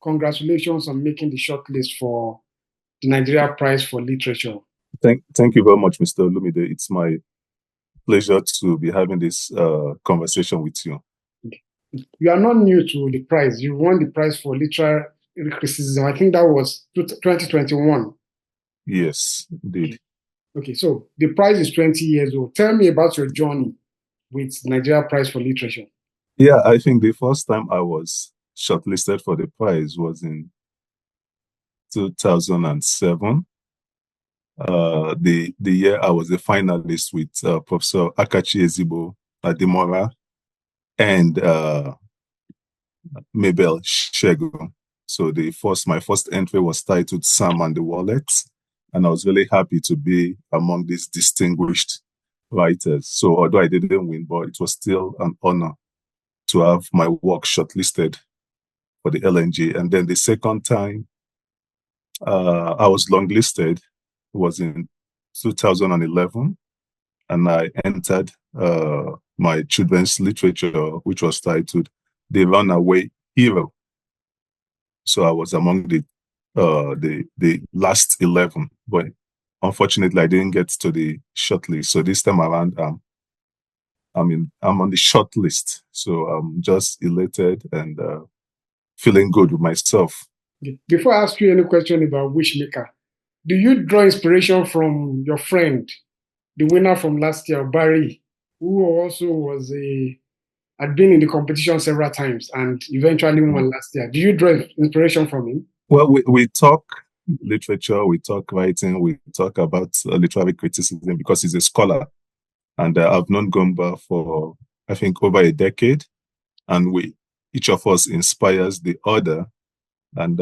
congratulations on making the shortlist for the Nigeria Prize for Literature. Thank you very much, Mr. Olumide. It's my pleasure to be having this conversation with you. You are not new to the prize. You won the prize for literary criticism. I think that was 2021. Yes, indeed. Okay, so the prize is 20 years old. Tell me about your journey with Nigeria Prize for Literature. Yeah, I think the first time I was shortlisted for the prize was in 2007. The year I was a finalist with Professor Akachi Ezigbo Adimora and Mabel Shego. So my first entry was titled Sam and the Wallet, and I was really happy to be among these distinguished writers. So although I didn't win, but it was still an honor to have my work shortlisted for the LNG. And then the second time I was longlisted was in 2011, and I entered my children's literature, which was titled The Runaway Hero. So I was among the last 11, but unfortunately I didn't get to the shortlist. So this time around, I'm on the shortlist. So I'm just elated and feeling good with myself. Before I ask you any question about Wishmaker, do you draw inspiration from your friend, the winner from last year, Barry, who also had been in the competition several times and eventually won last year? Do you draw inspiration from him? Well, we talk literature, we talk writing, we talk about literary criticism because he's a scholar. And I've known Gomba for, I think, over a decade. And each of us inspires the other. And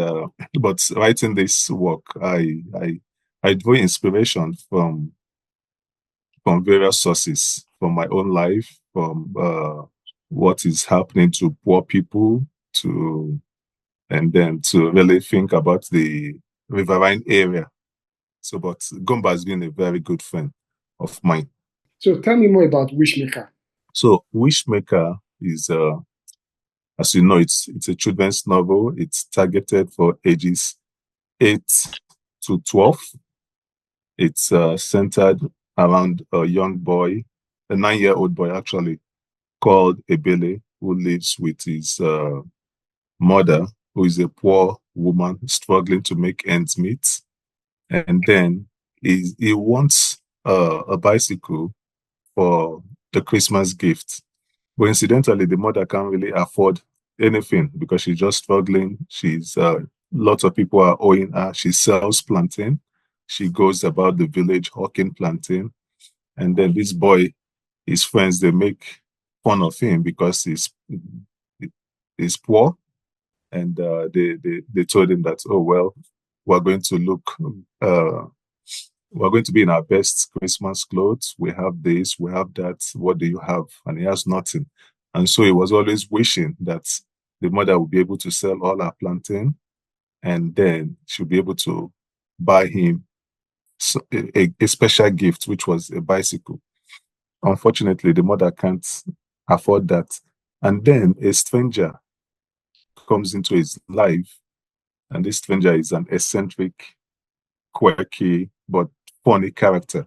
but writing this work, I draw inspiration from various sources, from my own life, from what is happening to poor people, and then to really think about the riverine area. So, but Gomba has been a very good friend of mine. So tell me more about Wishmaker. So Wishmaker is, as you know, it's a children's novel. It's targeted for ages 8 to 12. It's centered around a young boy, a 9-year-old boy actually, called Ebele, who lives with his mother, who is a poor woman struggling to make ends meet. And then he wants a bicycle for the Christmas gift. But incidentally, the mother can't really afford anything because she's just struggling. Lots of people are owing her. She sells plantain. She goes about the village hawking plantain. And then this boy, his friends, they make fun of him because he's poor. And they told him that, oh, well, we're going to be in our best Christmas clothes. We have this, we have that. What do you have? And he has nothing. And so he was always wishing that the mother would be able to sell all her plantain, and then she'll be able to buy him a special gift, which was a bicycle. Unfortunately, the mother can't afford that. And then a stranger comes into his life, and this stranger is an eccentric, quirky, but funny character.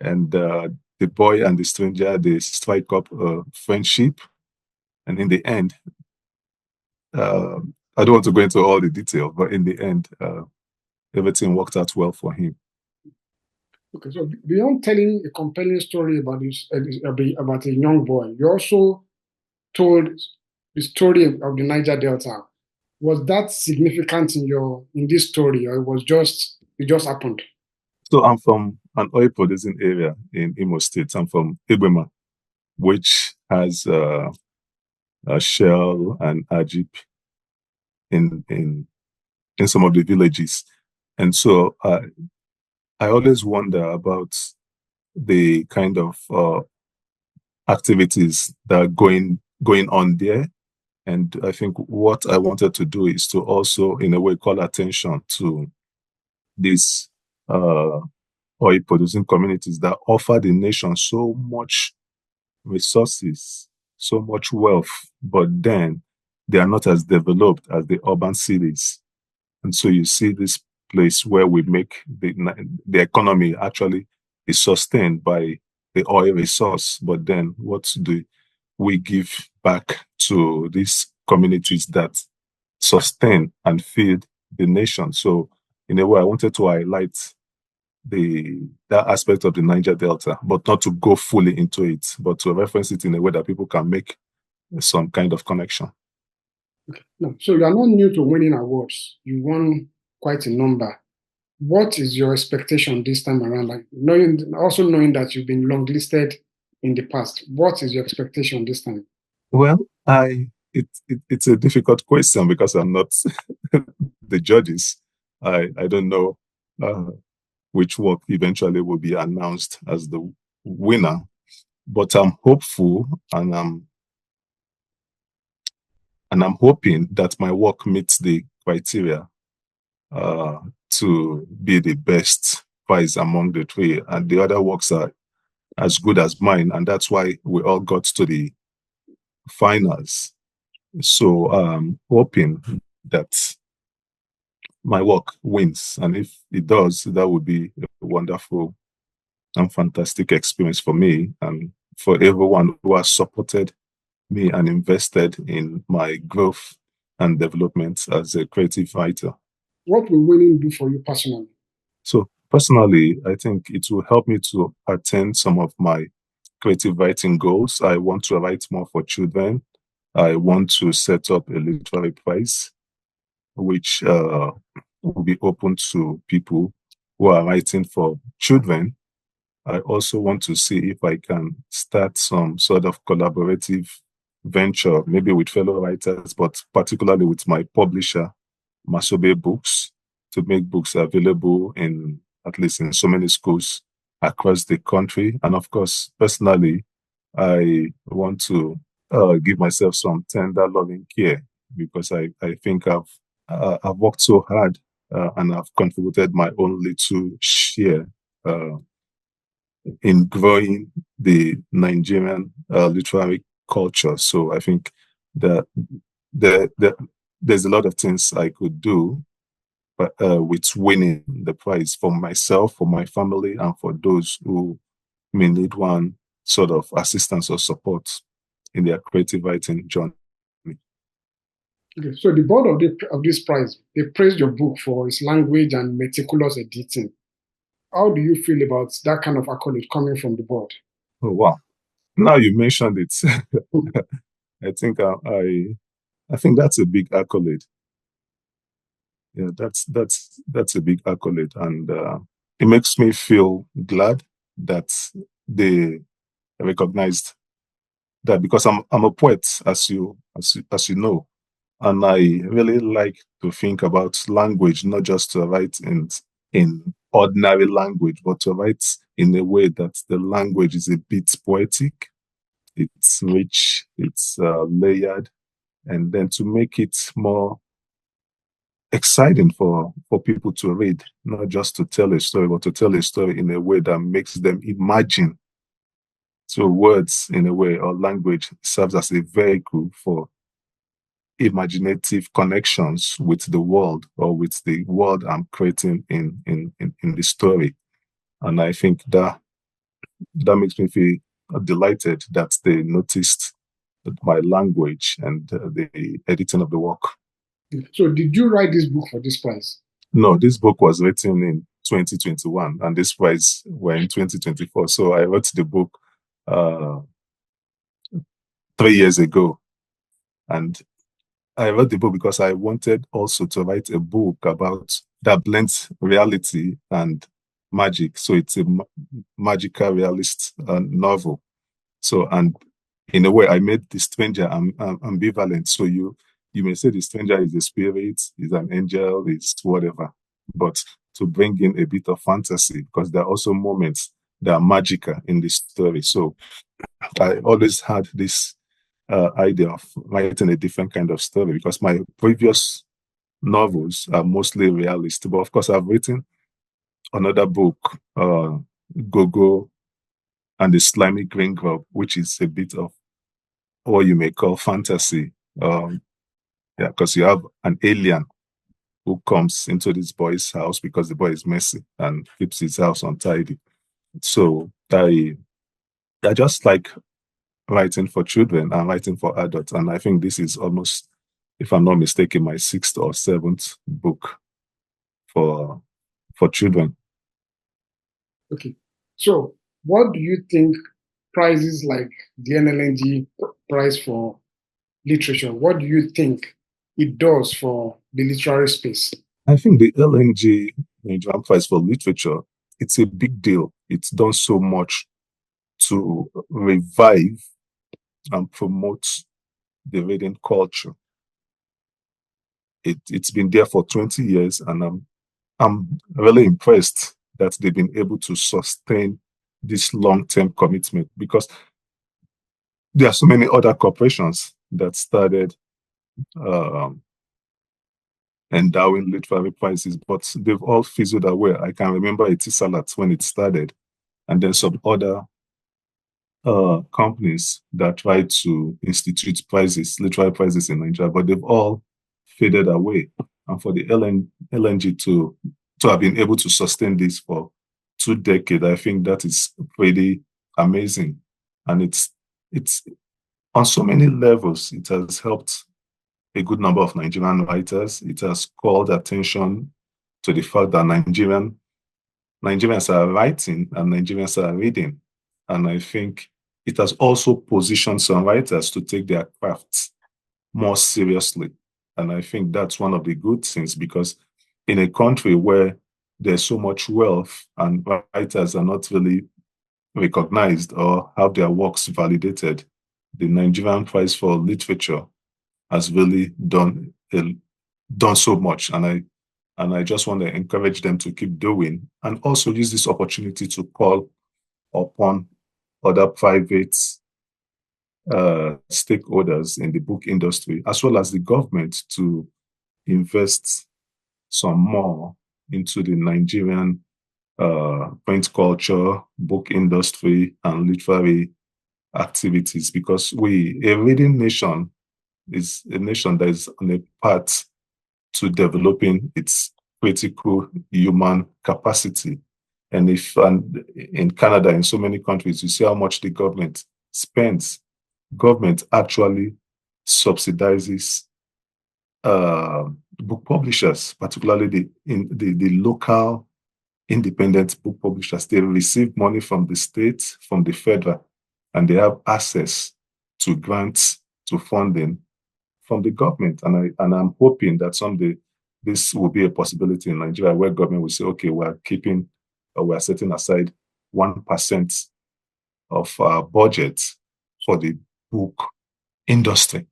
And the boy and the stranger, they strike up a friendship. And in the end, I don't want to go into all the detail, but in the end, everything worked out well for him. Okay, so beyond telling a compelling story about a young boy, you also told the story of the Niger Delta. Was that significant in this story, or it just happened? So I'm from an oil producing area in Imo State. I'm from Ibema, which has a Shell and Ajip in some of the villages. And so I always wonder about the kind of activities that are going on there. And I think what I wanted to do is to also, in a way, call attention to these oil producing communities that offer the nation so much resources, so much wealth, but then they are not as developed as the urban cities. And so you see this place where we make the economy actually is sustained by the oil resource. But then what do we give back to these communities that sustain and feed the nation? So in a way, I wanted to highlight that aspect of the Niger Delta, but not to go fully into it, but to reference it in a way that people can make some kind of connection. Okay. No, so you are not new to winning awards. You won quite a number. What is your expectation this time around? Like knowing that you've been longlisted in the past, what is your expectation this time? Well, it's a difficult question because I'm not the judges. I don't know which work eventually will be announced as the winner, but I'm hopeful and I'm hoping that my work meets the criteria to be the best prize among the three, and the other works are as good as mine, and that's why we all got to the finals. So hoping that my work wins, and if it does, that would be a wonderful and fantastic experience for me and for everyone who has supported me and invested in my growth and development as a creative writer. What will winning do for you personally? So personally, I think it will help me to attain some of my creative writing goals. I want to write more for children. I want to set up a literary prize, which will be open to people who are writing for children. I also want to see if I can start some sort of collaborative venture, maybe with fellow writers, but particularly with my publisher, Masobe Books, to make books available in at least in so many schools across the country. And of course, personally, I want to give myself some tender, loving care because I think I've worked so hard and I've contributed my own little share in growing the Nigerian literary culture. So I think that there's a lot of things I could do with winning the prize for myself, for my family, and for those who may need one sort of assistance or support in their creative writing journey. Okay, so the board of this prize, they praised your book for its language and meticulous editing. How do you feel about that kind of accolade coming from the board? Oh wow! Now you mentioned it, I think I think that's a big accolade. Yeah, that's a big accolade, and it makes me feel glad that they recognized that because I'm a poet, as you know, and I really like to think about language, not just to write in ordinary language, but to write in a way that the language is a bit poetic, it's rich, it's layered, and then to make it more exciting for people to read, not just to tell a story, but to tell a story in a way that makes them imagine. So words, in a way, or language serves as a vehicle for imaginative connections with the world or with the world I'm creating in the story. And I think that makes me feel delighted that they noticed my language and the editing of the work. So did you write this book for this prize? No, this book was written in 2021 and this prize were in 2024. So I wrote the book 3 years ago. And I wrote the book because I wanted also to write a book about that blends reality and magic. So it's a magical realist novel. So, and in a way, I made the stranger ambivalent. So you may say the stranger is a spirit, is an angel, is whatever, but to bring in a bit of fantasy because there are also moments that are magical in the story. So I always had this idea of writing a different kind of story because my previous novels are mostly realist. But of course, I've written another book, Gogo and the Slimy Green Grub, which is a bit of what you may call fantasy. Yeah, because you have an alien who comes into this boy's house because the boy is messy and keeps his house untidy. So I just like writing for children and writing for adults. And I think this is almost, if I'm not mistaken, my sixth or seventh book for children. Okay. So, what do you think prizes like the NLNG Prize for Literature, what do you think it does for the literary space? I think the LNG Nigeria Prize for Literature, it's a big deal. It's done so much to revive and promote the reading culture. It's been there for 20 years, and I'm really impressed that they've been able to sustain this long-term commitment, because there are so many other corporations that started um, endowing literary prizes, but they've all fizzled away. I can remember Etisalat when it started, and then some other companies that tried to institute prizes, literary prizes in Nigeria, but they've all faded away. And for the LNG to have been able to sustain this for 2 decades, I think that is pretty amazing. And it's on so many levels. It has helped a good number of Nigerian writers. It has called attention to the fact that Nigerians are writing and Nigerians are reading. And I think it has also positioned some writers to take their crafts more seriously. And I think that's one of the good things, because in a country where there's so much wealth and writers are not really recognized or have their works validated, the Nigerian Prize for Literature has really done so much. And I just want to encourage them to keep doing, and also use this opportunity to call upon other private stakeholders in the book industry, as well as the government, to invest some more into the Nigerian print culture, book industry, and literary activities, because a reading nation is a nation that is on a path to developing its critical human capacity. And in Canada, in so many countries, you see how much the government spends. Government actually subsidizes book publishers, particularly the local independent book publishers. They receive money from the state, from the federal, and they have access to grants, to funding from the government. And I'm hoping that someday this will be a possibility in Nigeria, where government will say, okay, we're setting aside 1% of our budget for the book industry.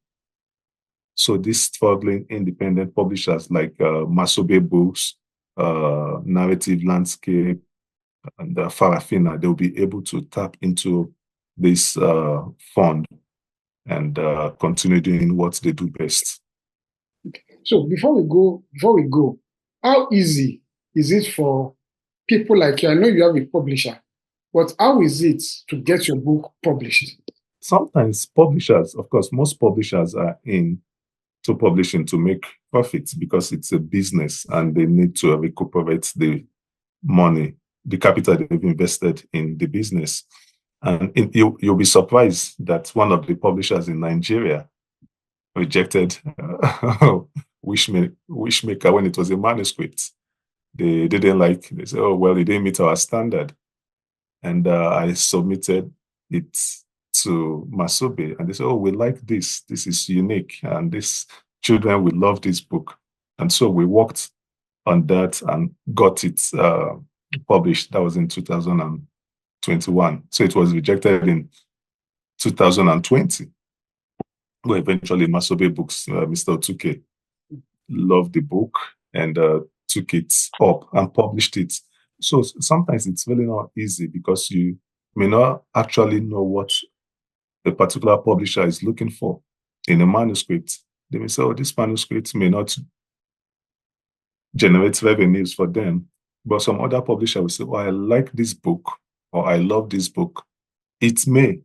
So these struggling independent publishers like Masobe Books, Narrative Landscape, and Farafina, they'll be able to tap into this fund and continue doing what they do best. So before we go, how easy is it for people like you? I know you have a publisher, but how is it to get your book published? Sometimes publishers, of course, most publishers are in to publishing to make profits, because it's a business and they need to recuperate the money, the capital they've invested in the business. And you'll be surprised that one of the publishers in Nigeria rejected Wishmaker when it was a manuscript. They didn't like. They said, "Oh well, it didn't meet our standard." And I submitted it to Masobe, and they said, "Oh, we like this. This is unique, and these children will love this book." And so we worked on that and got it published. That was in 2021. So it was rejected in 2020. Well, eventually Masobe Books, Mr. Otuke, loved the book and took it up and published it. So sometimes it's really not easy, because you may not actually know what a particular publisher is looking for in a manuscript. They may say, oh, this manuscript may not generate revenues for them, but some other publisher will say, oh, I like this book, or I love this book. It may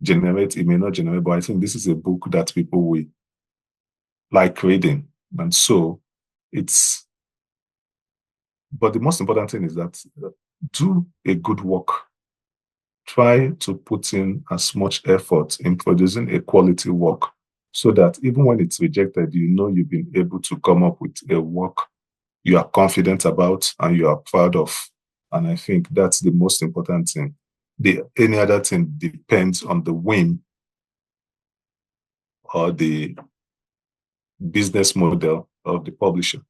generate, it may not generate, but I think this is a book that people will like reading. And so but the most important thing is that do a good work. Try to put in as much effort in producing a quality work so that even when it's rejected, you know you've been able to come up with a work you are confident about and you are proud of. And I think that's the most important thing. Any other thing depends on the whim or the business model of the publisher.